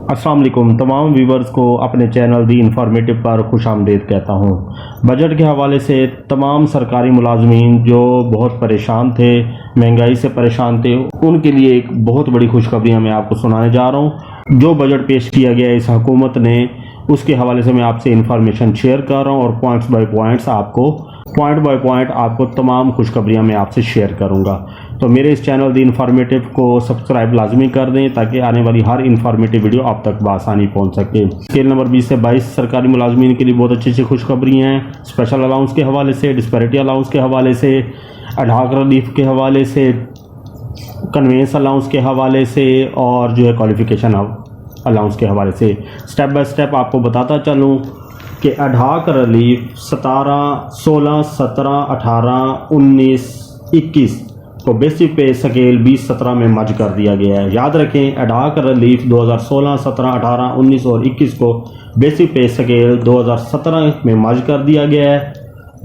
अस्सलाम वालेकुम तमाम व्यूवर्स को अपने चैनल दी इंफॉर्मेटिव पर खुशामदीद कहता हूँ। बजट के हवाले से तमाम सरकारी मुलाजमीन जो बहुत परेशान थे, महंगाई से परेशान थे, उनके लिए एक बहुत बड़ी खुशखबरी मैं आपको सुनाने जा रहा हूँ। जो बजट पेश किया गया इस हुकूमत ने, उसके हवाले से मैं आपसे इंफॉर्मेशन शेयर कर रहा हूँ और पॉइंट्स बाय पॉइंट आपको तमाम खुशखबरियाँ मैं आपसे शेयर करूँगा। तो मेरे इस चैनल दी इंफॉर्मेटिव को सब्सक्राइब लाजमी कर दें ताकि आने वाली हर इंफॉर्मेटिव वीडियो आप तक बआसानी पहुंच सके। स्केल नंबर 20 से 22 सरकारी मुलाजमीन के लिए बहुत अच्छी खुशखबरी हैं। स्पेशल अलाउंस के हवाले से, डिस्पैरिटी अलाउंस के हवाले से, अडहॉक रिलीफ के हवाले से, कन्वेंस अलाउंस के हवाले से और जो है क्वालिफिकेशन अलाउंस के हवाले से स्टेप बाय स्टेप आपको बताता चलूँ कि अडहॉक रिलीफ 17, 16, 17, 18, 19, 21 को बेसिक पे स्केल 20-17 में मर्ज कर दिया गया है। याद रखें, अडहॉक रिलीफ 2016, 17, 18, 19 और 21 को बेसिक पे स्केल 2017 में मर्ज कर दिया गया है।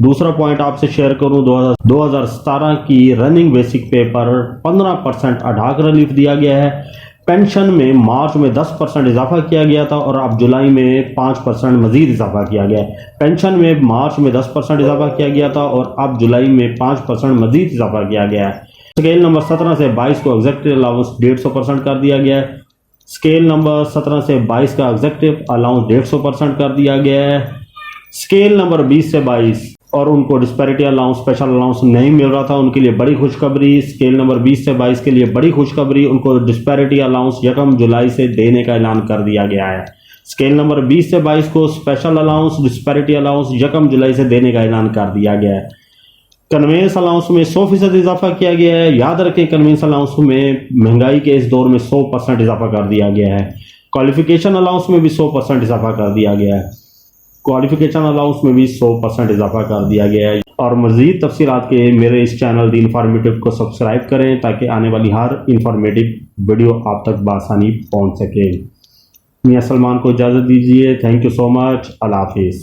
दूसरा पॉइंट आपसे शेयर करूं, 2017 की रनिंग बेसिक पे पर 15% अडहॉक रिलीफ दिया गया है। पेंशन में मार्च में 10% इजाफा किया गया था और अब जुलाई में 5% मजीद इजाफा किया गया है। पेंशन में मार्च में 10% इजाफा किया गया था और अब जुलाई में 5% मजीद इजाफा किया गया है। स्केल नंबर 17 से 22 को एग्जेक्टिव अलाउंस 150% कर दिया गया है। स्केल नंबर 17 से 22 का एग्जेक्टिव अलाउंस 150% कर दिया गया है। स्केल नंबर 20 से 22 और उनको डिस्पैरिटी अलाउंस, स्पेशल अलाउंस नहीं मिल रहा था, उनके लिए बड़ी खुशखबरी। स्केल नंबर 20 से 22 के लिए बड़ी खुशखबरी, उनको डिस्पैरिटी अलाउंस 1 जुलाई से देने का ऐलान कर दिया गया है। स्केल नंबर 20 से 22 को स्पेशल अलाउंस, डिस्पैरिटी अलाउंस 1 जुलाई से देने का ऐलान कर दिया गया है। कन्वेंस अलाउंस में 100% इजाफा किया गया है। याद रखें, कन्वेंस अलाउंस में महंगाई के इस दौर में 100% इजाफा कर दिया गया है। क्वालिफिकेशन अलाउंस में भी 100% इजाफा कर दिया गया है। क्वालिफिकेशन अलाउंस में भी 100% इजाफा कर दिया गया है। और मज़ीद तफसीलात के मेरे इस चैनल दी इंफॉर्मेटिव को सब्सक्राइब करें ताकि आने वाली हर इंफॉर्मेटिव वीडियो आप तक बआसानी पहुंच सके। मियां सलमान को इजाज़त दीजिए। Thank you so much. Allah हाफिज़।